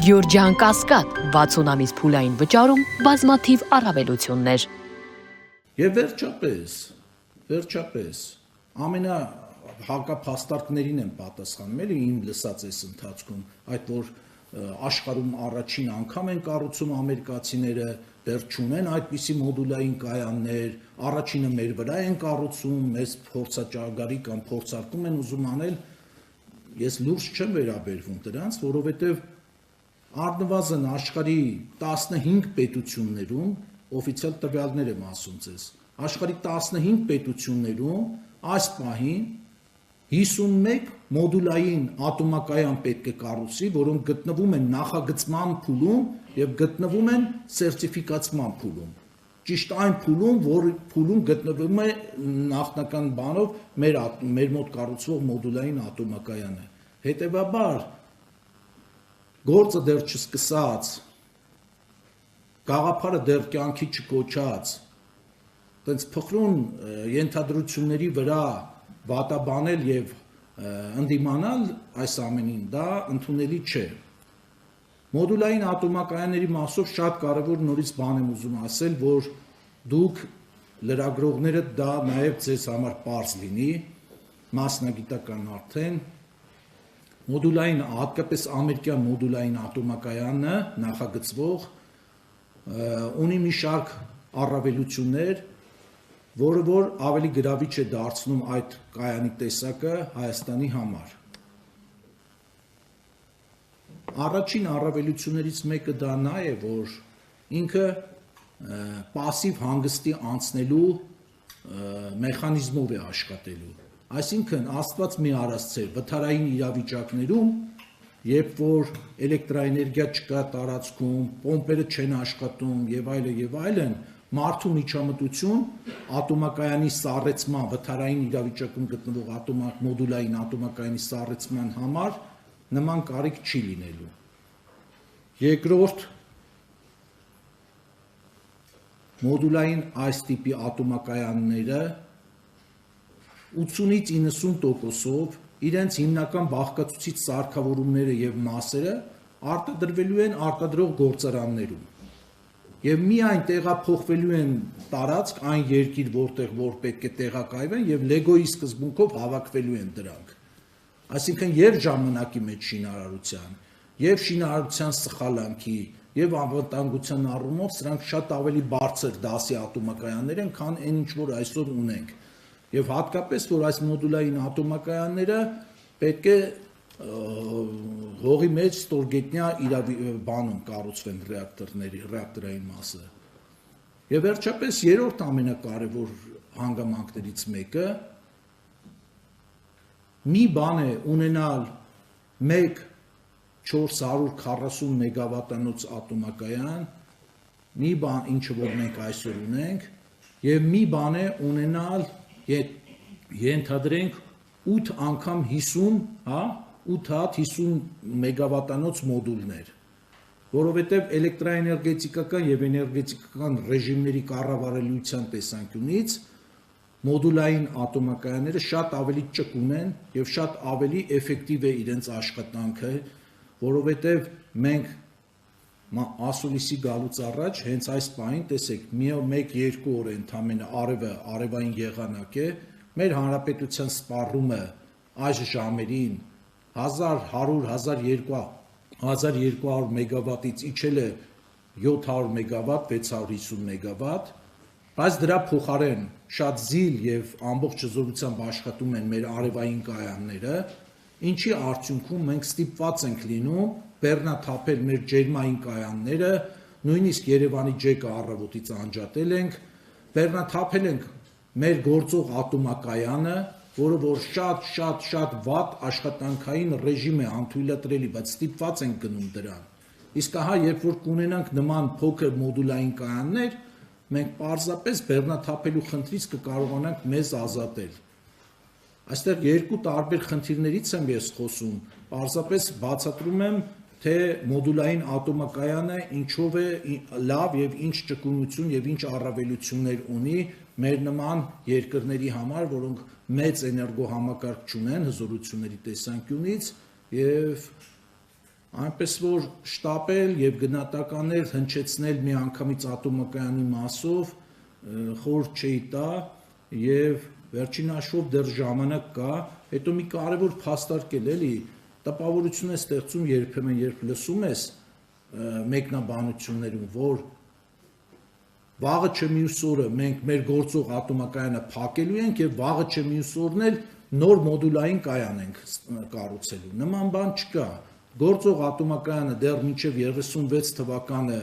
Գյորջյան Կասկադ 60 ամիս փուլային վճարում բազմաթիվ առավելություններ։ Եվ վերջապես ամենահակափաստարկներին են պատասխանում, էլի իմ լսած այս ընթացքում, այդ որ աշխարհում առաջին անգամ են կառուցում ամերիկացիները, դեռ չունեն այդպիսի մոդուլային կայաններ, առաջինը մեր վրա են կառուցում, մեզ փորձաճագարի կամ փորձարկում են ուզում անել, ես լուրջ չեմ վերաբերվում դրանց, որովհետև առնվազն աշխարհի 15 պետություններում, օֆիցիալ տվյալներ եմ ասում ձեզ, աշխարհի 15 պետություններում այս պահին 51 մոդուլային ատոմակայան պետք է կառուցի, որոնք գտնվում են նախագծման փուլում եւ գտնվում են սերտիֆիկացման փուլում։ Ճիշտ այն փուլում, որ փուլում գտնվում է նախնական բանով մեր մոտ կառուցվող մոդուլային ատոմակայանը։ Հետևաբար գործը դեռ չսկսած, գաղափարը դեռ կյանքի չկոչած, տենց փխրուն ենթադրությունների վրա վատաբանել եւ ընդդիմանալ այս ամենին դա ընդունելի չէ։ Մոդուլային ատոմակայանների մասով շատ կարևոր նորից բան եմ ուզում ասել, որ դուք լրագրողները դա նաեւ ձեզ համար պարզ լինի, մասնագիտական արդեն մոդուլային, հատկապես ամերիկյան մոդուլային ատոմակայանը նախագծվող ունի մի շարք առավելություններ, որը որ ավելի գրավիչ է դարձնում այդ կայանի տեսակը Հայաստանի համար։ Առաջին առավելություններից մեկը դա նա է, որ ինքը պասիվ հանգստի անցնելու մեխանիզմով է աշխատելու։ Այսինքն Աստված մի արածցեր վթարային իրավիճակներում, երբ որ էլեկտրաէներգիա չկա տարածքում, պոմպերը չեն աշխատում եւ այլն, մարդու միջամտություն ատոմակայանի սառեցման, վթարային իրավիճակում գտնվող մոդուլային ատոմակայանի սառեցման համար նման կարիք չի լինելու։ Երկրորդ, մոդուլային այս տիպի ատոմակայանները 80-ից 90%-ով իրենց հիմնական բաղկացուցիչ սարքավորումները եւ մասերը արտադրվելու են արտադրող գործարաններում։ Եվ միայն տեղափոխվելու են տարածք այն երկիր, որտեղ որ պետք է տեղակայվեն եւ լեգոյի սկզբունքով հավաքվելու են դրանք։ Այսինքն եւ ժամանակի մեջ շինարարության, եւ շինարարության սխալանքի, եւ անվտանգության առումով սրանք շատ ավելի բարձր դասի ատոմակայաններ են, քան այն ինչ որ այսօր ունենք։ Եվ հատկապես որ այս մոդուլային ատոմակայանները պետք է հողի մեջ ստորգետնյա բանում կառուցվեն ռեակտորային մասը։ Եվ վերջապես երրորդ ամենակարևոր հանգամանքներից մեկը մի բան է ունենալ 440 մեգավատանոց ատոմակայան, մի բան ինչը որ մենք այսօր ունենք, եւ մի բան է ունենալ ենթադրենք 8 անգամ 50, 8 հատ 50 մեգավատանոց մոդուլներ, որովհետև էլեկտրաէներգետիկական եւ էներգետիկական ռեժիմների կառավարելիության տեսանկյունից մոդուլային ատոմակայանները շատ ավելի ճկուն են եւ շատ ավելի էֆեկտիվ է իրենց աշխատանքը, որովհետև մենք ասուլիսի գալուց առաջ հենց այս պահին տեսեք, 1-2 օր ընդամենը արևային եղանակ է, մեր հանրապետության սպառումը այս ժամերին 1100-1200 մեգավատից իջել է 700 մեգավատ, 650 մեգավատ, բայց դրա փոխարեն շատ զիլ եւ ամբողջ զորությամբ աշխատում են մեր արևային կայանները, ինչի արդյունքում մենք ստիպված ենք լինում բեռնաթափել մեր ջերմային կայանները, նույնիսկ Երևանի ջեկը առավոտից անջատել ենք, բեռնաթափել ենք մեր գործող ատոմակայանը, որը որ շատ վատ աշխատանքային ռեժիմ է անթույլատրելի, բայց ստիպված ենք գնում դրան։ Իսկ ահա երբ որ կունենանք նման փոքր մոդուլային կայաններ, մենք պարզապես բեռնաթափելու խնդրից կկարողանանք մեզ ազատել։ Այստեղ երկու տարբեր խնդիրներից եմ ես խոսում, պարզապես բացատրում եմ, թե մոդուլային ատոմակայանը ինչով է լավ եւ ինչ ճկունություն եւ ինչ առավելություններ ունի մեր նման երկրների համար, որոնք մեծ էներգոհամակարգ չունեն հզորությունների տեսանկյունից եւ այնպես որ շտապել եւ գնահատականներ հնչեցնել մի անգամից ատոմակայանի մասով խորհուրդ չի տա եւ վերջին հաշվով դեռ ժամանակ կա, հետո մի կարևոր փաստարկել էլի, տպավորություն է ստեղծում երբեմն երբ լսում ես մեկնաբանություններում, որ վաղը չէ մյուս օրը մենք մեր գործող ատոմակայանը փակելու ենք եւ վաղը չէ մյուս օրն էլ նոր մոդուլային կայան ենք կառուցելու։ Նման բան չկա։ Գործող ատոմակայանը դեռ մինչև 36 թվականը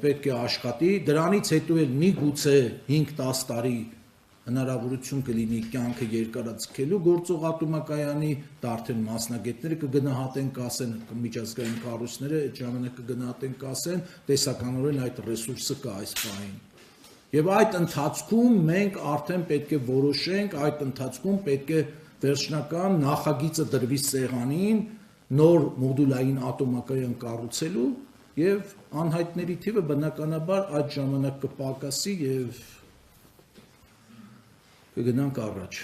պետք է աշխատի, դրանից հետո էլ միգուցե 5-10 տարի հնարավորություն կլինի կյանքը երկարաձգելու գործող ատոմակայանի, դա արդեն մասնագետները կգնահատեն, կասեն միջազգային կառույցները այդ ժամանակ կգնահատեն, կասեն, տեսականորեն այդ ռեսուրսը կա այս պահին։ Եվ այդ ընթացքում մենք արդեն պետք է որոշենք, այդ ընթացքում պետք է վերջնական նախագիծը դրվի սեղանին նոր մոդուլային ատոմակայան կառուցելու եւ անհայտների թիվը բնականաբար այդ ժամանակ կպակասի եւ կգնանք առաջ։